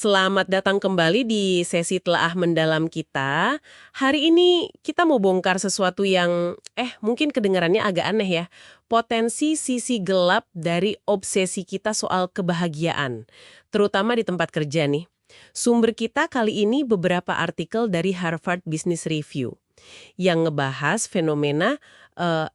Selamat datang kembali di sesi telaah mendalam kita. Hari ini kita mau bongkar sesuatu yang mungkin kedengarannya agak aneh ya. Potensi sisi gelap dari obsesi kita soal kebahagiaan, terutama di tempat kerja nih. Sumber kita kali ini beberapa artikel dari Harvard Business Review yang ngebahas fenomena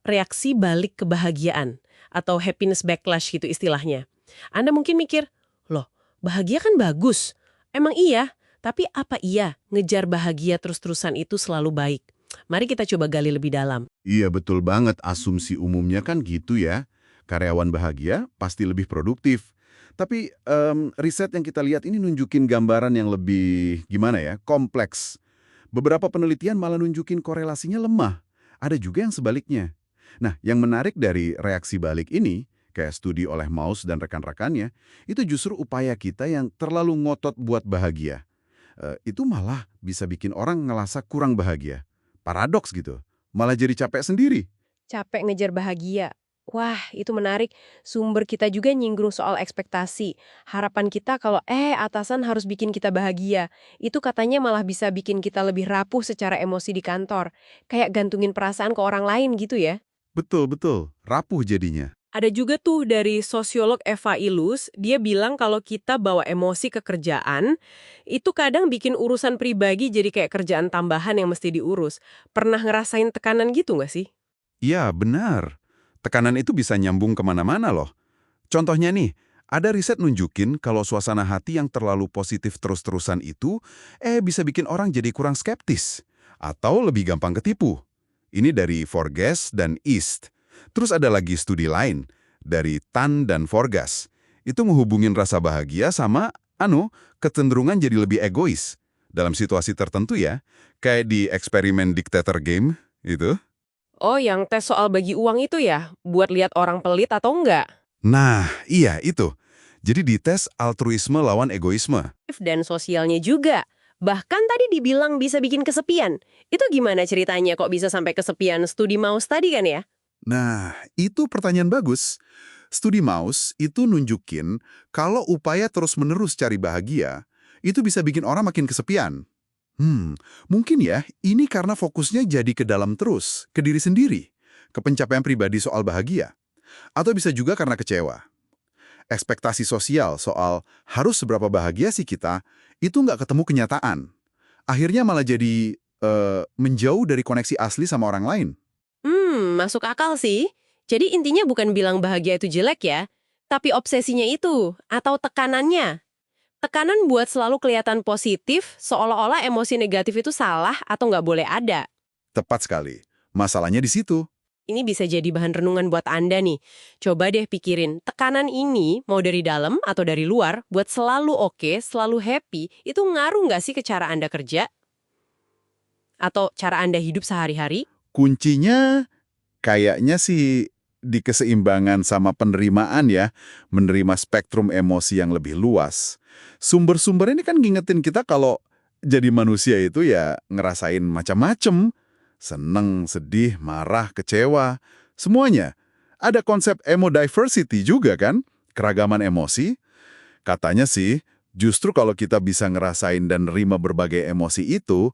reaksi balik kebahagiaan atau happiness backlash gitu istilahnya. Anda mungkin mikir, loh, bahagia kan bagus. Emang iya, tapi apa iya ngejar bahagia terus-terusan itu selalu baik? Mari kita coba gali lebih dalam. Iya betul banget, asumsi umumnya kan gitu ya. Karyawan bahagia pasti lebih produktif. Tapi riset yang kita lihat ini nunjukin gambaran yang lebih, gimana ya, kompleks. Beberapa penelitian malah nunjukin korelasinya lemah. Ada juga yang sebaliknya. Nah, yang menarik dari reaksi balik ini, kayak studi oleh Maus dan rekan-rekannya, itu justru upaya kita yang terlalu ngotot buat bahagia. Itu malah bisa bikin orang ngerasa kurang bahagia. Paradoks gitu. Malah jadi capek sendiri. Capek ngejar bahagia. Wah, itu menarik. Sumber kita juga nyinggung soal ekspektasi. Harapan kita kalau atasan harus bikin kita bahagia. Itu katanya malah bisa bikin kita lebih rapuh secara emosi di kantor. Kayak gantungin perasaan ke orang lain gitu ya. Betul-betul, rapuh jadinya. Ada juga tuh dari sosiolog Eva Ilus, dia bilang kalau kita bawa emosi ke kerjaan, itu kadang bikin urusan pribadi jadi kayak kerjaan tambahan yang mesti diurus. Pernah ngerasain tekanan gitu nggak sih? Iya, benar. Tekanan itu bisa nyambung kemana-mana loh. Contohnya nih, ada riset nunjukin kalau suasana hati yang terlalu positif terus-terusan itu, bisa bikin orang jadi kurang skeptis. Atau lebih gampang ketipu. Ini dari Forgas dan East. Terus ada lagi studi lain, dari Tan dan Forgas. Itu menghubungin rasa bahagia sama, kecenderungan jadi lebih egois. Dalam situasi tertentu ya, kayak di eksperimen Dictator Game, itu. Oh, yang tes soal bagi uang itu ya? Buat lihat orang pelit atau enggak? Nah, iya itu. Jadi dites altruisme lawan egoisme. Dan sosialnya juga. Bahkan tadi dibilang bisa bikin kesepian. Itu gimana ceritanya kok bisa sampai kesepian? Studi Maus tadi kan ya? Nah, itu pertanyaan bagus. Studi Maus itu nunjukin kalau upaya terus-menerus cari bahagia, itu bisa bikin orang makin kesepian. Mungkin ya, ini karena fokusnya jadi ke dalam terus, ke diri sendiri, ke pencapaian pribadi soal bahagia. Atau bisa juga karena kecewa. Ekspektasi sosial soal harus seberapa bahagia sih kita, itu nggak ketemu kenyataan. Akhirnya malah jadi menjauh dari koneksi asli sama orang lain. Masuk akal sih. Jadi intinya bukan bilang bahagia itu jelek ya, tapi obsesinya itu, atau tekanannya. Tekanan buat selalu kelihatan positif, seolah-olah emosi negatif itu salah atau nggak boleh ada. Tepat sekali. Masalahnya di situ. Ini bisa jadi bahan renungan buat Anda nih. Coba deh pikirin, tekanan ini mau dari dalam atau dari luar, buat selalu oke, selalu happy, itu ngaruh nggak sih ke cara Anda kerja? Atau cara Anda hidup sehari-hari? Kuncinya kayaknya sih di keseimbangan sama penerimaan ya, menerima spektrum emosi yang lebih luas. Sumber-sumber ini kan ngingetin kita kalau jadi manusia itu ya ngerasain macam-macam. Seneng, sedih, marah, kecewa, semuanya. Ada konsep emo diversity juga kan, keragaman emosi. Katanya sih, justru kalau kita bisa ngerasain dan nerima berbagai emosi itu,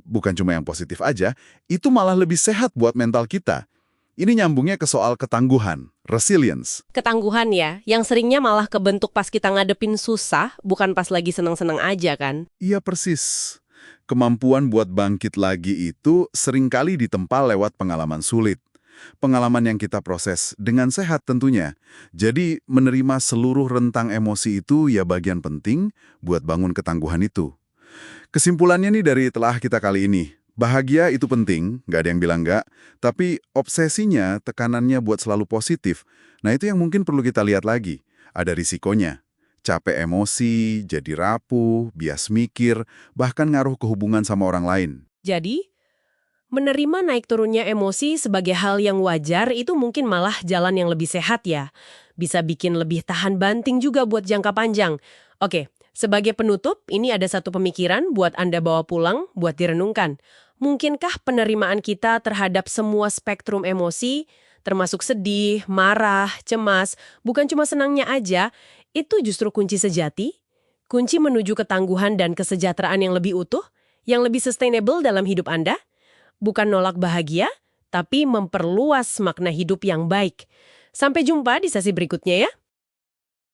bukan cuma yang positif aja, itu malah lebih sehat buat mental kita. Ini nyambungnya ke soal ketangguhan, resilience. Ketangguhan ya, yang seringnya malah kebentuk pas kita ngadepin susah, bukan pas lagi seneng-seneng aja kan? Iya persis. Kemampuan buat bangkit lagi itu seringkali ditempa lewat pengalaman sulit. Pengalaman yang kita proses dengan sehat tentunya. Jadi menerima seluruh rentang emosi itu ya bagian penting buat bangun ketangguhan itu. Kesimpulannya nih dari telah kita kali ini. Bahagia itu penting, nggak ada yang bilang nggak. Tapi obsesinya, tekanannya buat selalu positif. Nah itu yang mungkin perlu kita lihat lagi. Ada risikonya. Capek emosi, jadi rapuh, bias mikir, bahkan ngaruh ke hubungan sama orang lain. Jadi, menerima naik turunnya emosi sebagai hal yang wajar itu mungkin malah jalan yang lebih sehat ya. Bisa bikin lebih tahan banting juga buat jangka panjang. Oke, sebagai penutup, ini ada satu pemikiran buat Anda bawa pulang, buat direnungkan. Mungkinkah penerimaan kita terhadap semua spektrum emosi, termasuk sedih, marah, cemas, bukan cuma senangnya aja, itu justru kunci sejati? kunci menuju ketangguhan dan kesejahteraan yang lebih utuh, yang lebih sustainable dalam hidup Anda? Bukan nolak bahagia, tapi memperluas makna hidup yang baik. Sampai jumpa di sesi berikutnya ya.